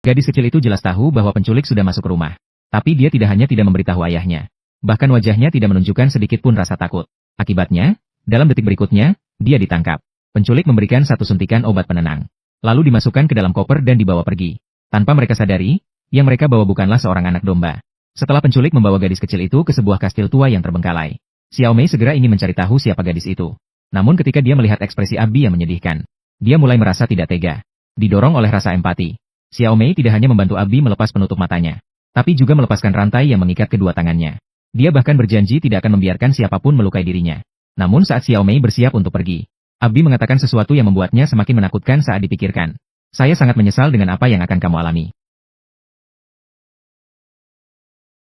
Gadis kecil itu jelas tahu bahwa penculik sudah masuk ke rumah. Tapi dia tidak memberitahu ayahnya. Bahkan wajahnya tidak menunjukkan sedikit pun rasa takut. Akibatnya, dalam detik berikutnya, dia ditangkap. Penculik memberikan satu suntikan obat penenang. Lalu dimasukkan ke dalam koper dan dibawa pergi. Tanpa mereka sadari, yang mereka bawa bukanlah seorang anak domba. Setelah penculik membawa gadis kecil itu ke sebuah kastil tua yang terbengkalai, Xiao Mei segera ingin mencari tahu siapa gadis itu. Namun ketika dia melihat ekspresi Abi yang menyedihkan, dia mulai merasa tidak tega. Didorong oleh rasa empati, Xiao Mei tidak hanya membantu Abi melepas penutup matanya, tapi juga melepaskan rantai yang mengikat kedua tangannya. Dia bahkan berjanji tidak akan membiarkan siapapun melukai dirinya. Namun saat Xiao Mei bersiap untuk pergi, Abi mengatakan sesuatu yang membuatnya semakin menakutkan saat dipikirkan. Saya sangat menyesal dengan apa yang akan kamu alami.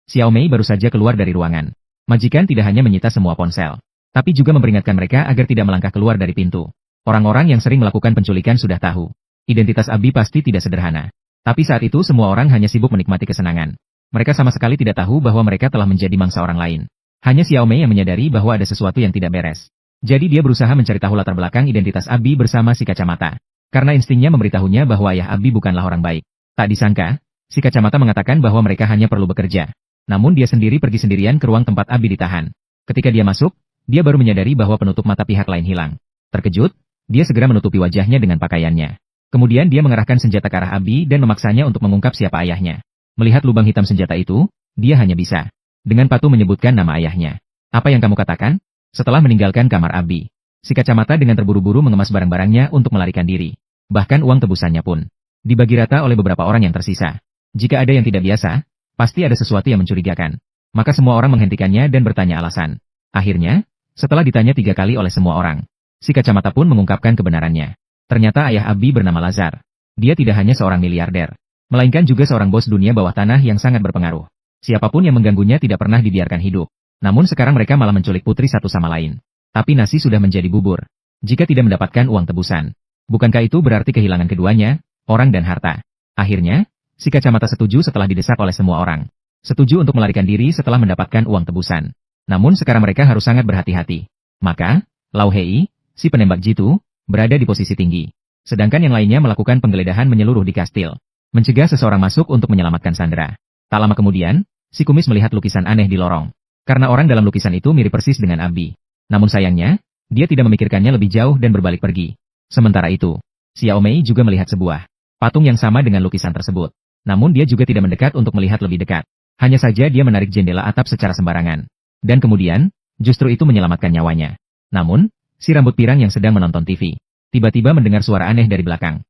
Xiao Mei baru saja keluar dari ruangan. Majikan tidak hanya menyita semua ponsel, tapi juga memperingatkan mereka agar tidak melangkah keluar dari pintu. Orang-orang yang sering melakukan penculikan sudah tahu. Identitas Abi pasti tidak sederhana. Tapi saat itu semua orang hanya sibuk menikmati kesenangan. Mereka sama sekali tidak tahu bahwa mereka telah menjadi mangsa orang lain. Hanya Xiao Mei yang menyadari bahwa ada sesuatu yang tidak beres. Jadi dia berusaha mencari tahu latar belakang identitas Abi bersama si kacamata. Karena instingnya memberitahunya bahwa ayah Abi bukanlah orang baik. Tak disangka, si kacamata mengatakan bahwa mereka hanya perlu bekerja. Namun dia sendiri pergi sendirian ke ruang tempat Abi ditahan. Ketika dia masuk, dia baru menyadari bahwa penutup mata pihak lain hilang. Terkejut, dia segera menutupi wajahnya dengan pakaiannya. Kemudian dia mengerahkan senjata ke arah Abi dan memaksanya untuk mengungkap siapa ayahnya. Melihat lubang hitam senjata itu, dia hanya bisa dengan patuh menyebutkan nama ayahnya. Apa yang kamu katakan? Setelah meninggalkan kamar Abi, si kacamata dengan terburu-buru mengemas barang-barangnya untuk melarikan diri. Bahkan uang tebusannya pun dibagi rata oleh beberapa orang yang tersisa. Jika ada yang tidak biasa, pasti ada sesuatu yang mencurigakan. Maka semua orang menghentikannya dan bertanya alasan. Akhirnya, setelah ditanya 3 kali oleh semua orang, si kacamata pun mengungkapkan kebenarannya. Ternyata ayah Abi bernama Lazar. Dia tidak hanya seorang miliarder, melainkan juga seorang bos dunia bawah tanah yang sangat berpengaruh. Siapapun yang mengganggunya tidak pernah dibiarkan hidup. Namun sekarang mereka malah menculik putri satu sama lain. Tapi nasi sudah menjadi bubur jika tidak mendapatkan uang tebusan. Bukankah itu berarti kehilangan keduanya, orang dan harta? Akhirnya, si kacamata setuju setelah didesak oleh semua orang. Setuju untuk melarikan diri setelah mendapatkan uang tebusan. Namun sekarang mereka harus sangat berhati-hati. Maka, Lau Hei, si penembak jitu, berada di posisi tinggi. Sedangkan yang lainnya melakukan penggeledahan menyeluruh di kastil. Mencegah seseorang masuk untuk menyelamatkan Sandra. Tak lama kemudian, si kumis melihat lukisan aneh di lorong. Karena orang dalam lukisan itu mirip persis dengan Abi. Namun sayangnya, dia tidak memikirkannya lebih jauh dan berbalik pergi. Sementara itu, Xiao Mei juga melihat sebuah patung yang sama dengan lukisan tersebut. Namun dia juga tidak mendekat untuk melihat lebih dekat. Hanya saja dia menarik jendela atap secara sembarangan. Dan kemudian, justru itu menyelamatkan nyawanya. Namun, si rambut pirang yang sedang menonton TV, tiba-tiba mendengar suara aneh dari belakang.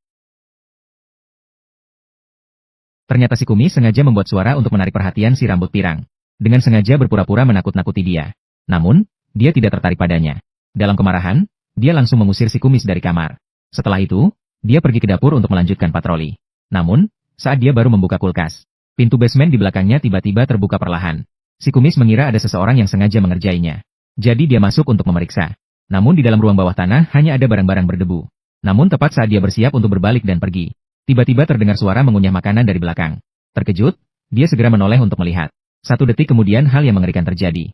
Ternyata si kumis sengaja membuat suara untuk menarik perhatian si rambut pirang. Dengan sengaja berpura-pura menakut-nakuti dia. Namun, dia tidak tertarik padanya. Dalam kemarahan, dia langsung mengusir si kumis dari kamar. Setelah itu, dia pergi ke dapur untuk melanjutkan patroli. Namun, saat dia baru membuka kulkas, pintu basement di belakangnya tiba-tiba terbuka perlahan. Si kumis mengira ada seseorang yang sengaja mengerjainya. Jadi dia masuk untuk memeriksa. Namun di dalam ruang bawah tanah hanya ada barang-barang berdebu. Namun tepat saat dia bersiap untuk berbalik dan pergi, tiba-tiba terdengar suara mengunyah makanan dari belakang. Terkejut, dia segera menoleh untuk melihat. 1 detik kemudian hal yang mengerikan terjadi.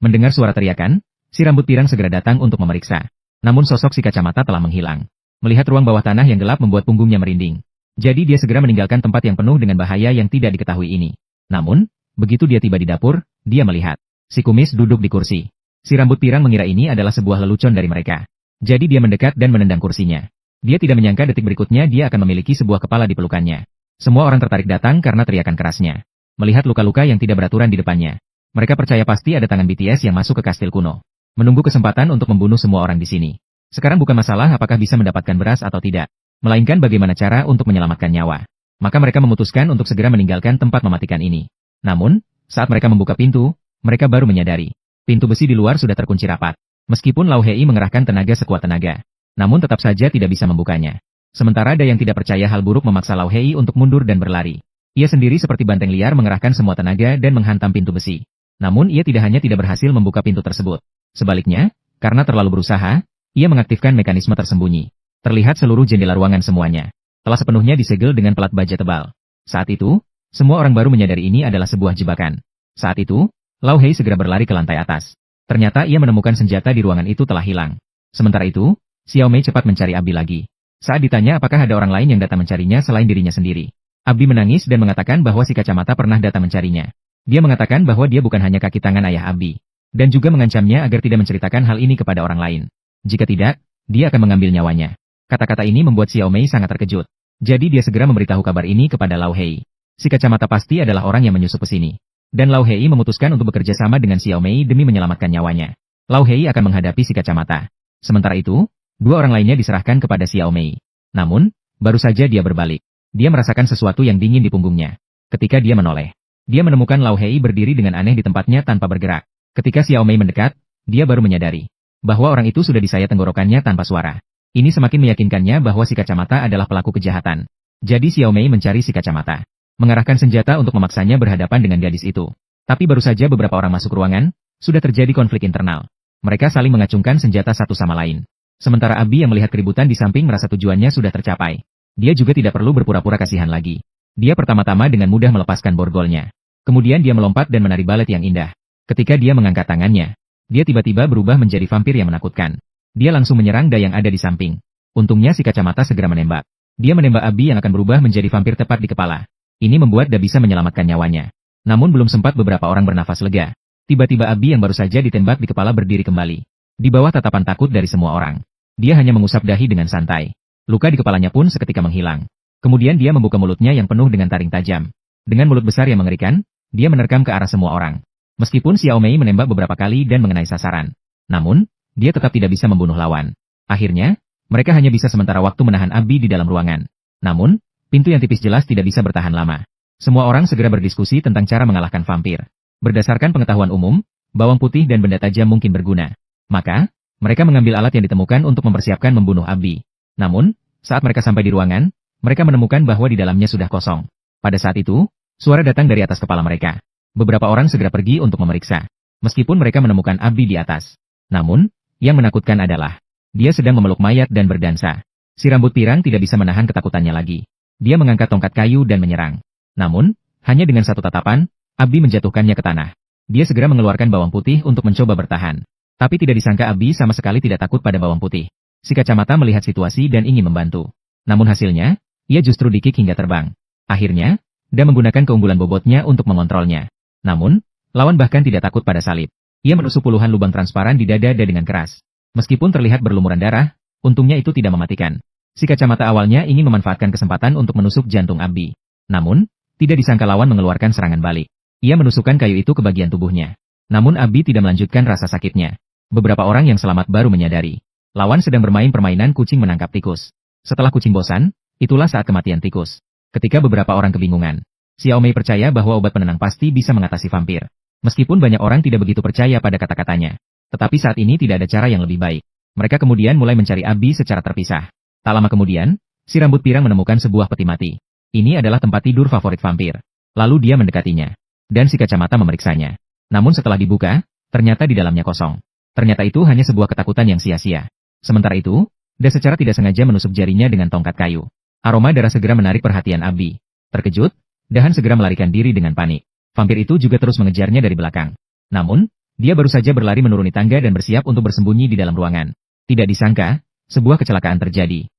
Mendengar suara teriakan, si rambut pirang segera datang untuk memeriksa. Namun sosok si kacamata telah menghilang. Melihat ruang bawah tanah yang gelap membuat punggungnya merinding. Jadi dia segera meninggalkan tempat yang penuh dengan bahaya yang tidak diketahui ini. Namun, begitu dia tiba di dapur, dia melihat si kumis duduk di kursi. Si rambut pirang mengira ini adalah sebuah lelucon dari mereka. Jadi dia mendekat dan menendang kursinya. Dia tidak menyangka detik berikutnya dia akan memiliki sebuah kepala di pelukannya. Semua orang tertarik datang karena teriakan kerasnya. Melihat luka-luka yang tidak beraturan di depannya, mereka percaya pasti ada tangan BTS yang masuk ke kastil kuno. Menunggu kesempatan untuk membunuh semua orang di sini. Sekarang bukan masalah apakah bisa mendapatkan beras atau tidak, melainkan bagaimana cara untuk menyelamatkan nyawa. Maka mereka memutuskan untuk segera meninggalkan tempat mematikan ini. Namun, saat mereka membuka pintu, mereka baru menyadari pintu besi di luar sudah terkunci rapat. Meskipun Lau Hei mengerahkan tenaga sekuat tenaga, namun tetap saja tidak bisa membukanya. Sementara ada yang tidak percaya hal buruk memaksa Lau Hei untuk mundur dan berlari. Ia sendiri seperti banteng liar mengerahkan semua tenaga dan menghantam pintu besi. Namun ia tidak berhasil membuka pintu tersebut. Sebaliknya, karena terlalu berusaha, ia mengaktifkan mekanisme tersembunyi. Terlihat seluruh jendela ruangan semuanya telah sepenuhnya disegel dengan pelat baja tebal. Saat itu, semua orang baru menyadari ini adalah sebuah jebakan. Saat itu, Lau Hei segera berlari ke lantai atas. Ternyata ia menemukan senjata di ruangan itu telah hilang. Sementara itu, Xiao Mei cepat mencari Abi lagi. Saat ditanya apakah ada orang lain yang datang mencarinya selain dirinya sendiri, Abi menangis dan mengatakan bahwa si kacamata pernah datang mencarinya. Dia mengatakan bahwa dia bukan hanya kaki tangan ayah Abi, dan juga mengancamnya agar tidak menceritakan hal ini kepada orang lain. Jika tidak, dia akan mengambil nyawanya. Kata-kata ini membuat Xiao Mei sangat terkejut. Jadi dia segera memberitahu kabar ini kepada Lao Hei. Si kacamata pasti adalah orang yang menyusup ke sini. Dan Lao Hei memutuskan untuk bekerja sama dengan Xiao Mei demi menyelamatkan nyawanya. Lao Hei akan menghadapi si kacamata. Sementara itu, dua orang lainnya diserahkan kepada Xiao Mei. Namun, baru saja dia berbalik. Dia merasakan sesuatu yang dingin di punggungnya. Ketika dia menoleh, dia menemukan Lao Hei berdiri dengan aneh di tempatnya tanpa bergerak. Ketika Xiao Mei mendekat, dia baru menyadari bahwa orang itu sudah disayat tenggorokannya tanpa suara. Ini semakin meyakinkannya bahwa si kacamata adalah pelaku kejahatan. Jadi Xiao Mei mencari si kacamata, mengarahkan senjata untuk memaksanya berhadapan dengan gadis itu. Tapi baru saja beberapa orang masuk ruangan, sudah terjadi konflik internal. Mereka saling mengacungkan senjata satu sama lain. Sementara Abi yang melihat keributan di samping merasa tujuannya sudah tercapai. Dia juga tidak perlu berpura-pura kasihan lagi. Dia pertama-tama dengan mudah melepaskan borgolnya. Kemudian dia melompat dan menari balet yang indah. Ketika dia mengangkat tangannya, dia tiba-tiba berubah menjadi vampir yang menakutkan. Dia langsung menyerang Dai yang ada di samping. Untungnya si kacamata segera menembak. Dia menembak Abi yang akan berubah menjadi vampir tepat di kepala. Ini membuat Dai bisa menyelamatkan nyawanya. Namun belum sempat beberapa orang bernafas lega. Tiba-tiba Abi yang baru saja ditembak di kepala berdiri kembali. Di bawah tatapan takut dari semua orang. Dia hanya mengusap dahi dengan santai. Luka di kepalanya pun seketika menghilang. Kemudian dia membuka mulutnya yang penuh dengan taring tajam. Dengan mulut besar yang mengerikan, dia menerkam ke arah semua orang. Meskipun Xiao Mei menembak beberapa kali dan mengenai sasaran. Namun, dia tetap tidak bisa membunuh lawan. Akhirnya, mereka hanya bisa sementara waktu menahan Abi di dalam ruangan. Namun, pintu yang tipis jelas tidak bisa bertahan lama. Semua orang segera berdiskusi tentang cara mengalahkan vampir. Berdasarkan pengetahuan umum, bawang putih dan benda tajam mungkin berguna. Maka, mereka mengambil alat yang ditemukan untuk mempersiapkan membunuh Abi. Namun, saat mereka sampai di ruangan, mereka menemukan bahwa di dalamnya sudah kosong. Pada saat itu, suara datang dari atas kepala mereka. Beberapa orang segera pergi untuk memeriksa. Meskipun mereka menemukan Abi di atas. Namun, yang menakutkan adalah, dia sedang memeluk mayat dan berdansa. Si rambut pirang tidak bisa menahan ketakutannya lagi. Dia mengangkat tongkat kayu dan menyerang. Namun, hanya dengan satu tatapan, Abi menjatuhkannya ke tanah. Dia segera mengeluarkan bawang putih untuk mencoba bertahan. Tapi tidak disangka Abi sama sekali tidak takut pada bawang putih. Si kacamata melihat situasi dan ingin membantu. Namun hasilnya, ia justru dikik hingga terbang. Akhirnya, dia menggunakan keunggulan bobotnya untuk mengontrolnya. Namun, lawan bahkan tidak takut pada salib. Ia menusuk puluhan lubang transparan di dada dengan keras. Meskipun terlihat berlumuran darah, untungnya itu tidak mematikan. Si kacamata awalnya ingin memanfaatkan kesempatan untuk menusuk jantung Abi. Namun, tidak disangka lawan mengeluarkan serangan balik. Ia menusukkan kayu itu ke bagian tubuhnya. Namun Abi tidak melanjutkan rasa sakitnya. Beberapa orang yang selamat baru menyadari. Lawan sedang bermain permainan kucing menangkap tikus. Setelah kucing bosan, itulah saat kematian tikus. Ketika beberapa orang kebingungan, Xiao Mei percaya bahwa obat penenang pasti bisa mengatasi vampir. Meskipun banyak orang tidak begitu percaya pada kata-katanya. Tetapi saat ini tidak ada cara yang lebih baik. Mereka kemudian mulai mencari Abi secara terpisah. Tak lama kemudian, si rambut pirang menemukan sebuah peti mati. Ini adalah tempat tidur favorit vampir. Lalu dia mendekatinya. Dan si kacamata memeriksanya. Namun setelah dibuka, ternyata di dalamnya kosong. Ternyata itu hanya sebuah ketakutan yang sia-sia. Sementara itu, dia secara tidak sengaja menusuk jarinya dengan tongkat kayu. Aroma darah segera menarik perhatian Abi. Terkejut, Dahan segera melarikan diri dengan panik. Vampir itu juga terus mengejarnya dari belakang. Namun, dia baru saja berlari menuruni tangga dan bersiap untuk bersembunyi di dalam ruangan. Tidak disangka, sebuah kecelakaan terjadi.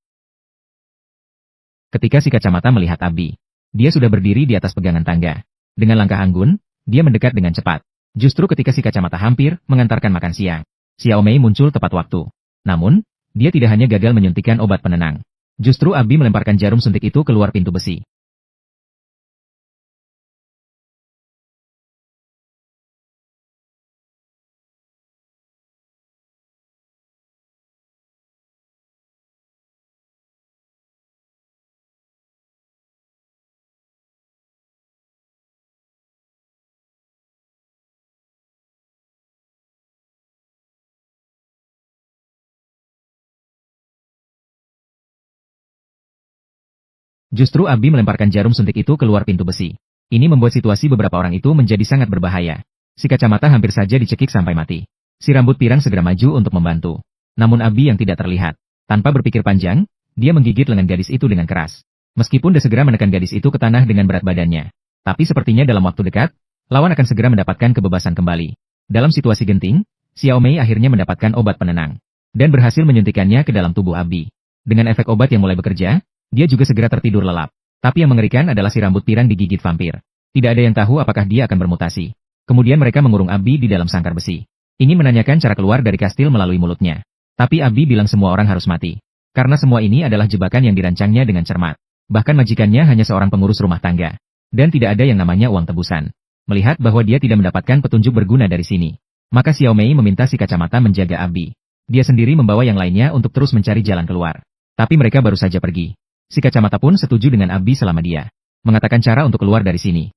Ketika si kacamata melihat Abi, dia sudah berdiri di atas pegangan tangga. Dengan langkah anggun, dia mendekat dengan cepat. Justru ketika si kacamata hampir mengantarkan makan siang, Xiao Mei muncul tepat waktu. Namun, dia tidak hanya gagal menyuntikkan obat penenang. Justru Abi melemparkan jarum suntik itu keluar pintu besi. Justru Abi melemparkan jarum suntik itu keluar pintu besi. Ini membuat situasi beberapa orang itu menjadi sangat berbahaya. Si kacamata hampir saja dicekik sampai mati. Si rambut pirang segera maju untuk membantu. Namun Abi yang tidak terlihat. Tanpa berpikir panjang, dia menggigit lengan gadis itu dengan keras. Meskipun dia segera menekan gadis itu ke tanah dengan berat badannya. Tapi sepertinya dalam waktu dekat, lawan akan segera mendapatkan kebebasan kembali. Dalam situasi genting, Xiao Mei akhirnya mendapatkan obat penenang. dan berhasil menyuntikannya ke dalam tubuh Abi. Dengan efek obat yang mulai bekerja, dia juga segera tertidur lelap. Tapi yang mengerikan adalah si rambut pirang digigit vampir. Tidak ada yang tahu apakah dia akan bermutasi. Kemudian mereka mengurung Abi di dalam sangkar besi. Ingin menanyakan cara keluar dari kastil melalui mulutnya. Tapi Abi bilang semua orang harus mati. Karena semua ini adalah jebakan yang dirancangnya dengan cermat. Bahkan majikannya hanya seorang pengurus rumah tangga. Dan tidak ada yang namanya uang tebusan. Melihat bahwa dia tidak mendapatkan petunjuk berguna dari sini, maka Xiao Mei meminta si kacamata menjaga Abi. Dia sendiri membawa yang lainnya untuk terus mencari jalan keluar. Tapi mereka baru saja pergi. Si kacamata pun setuju dengan Abi selama dia mengatakan cara untuk keluar dari sini.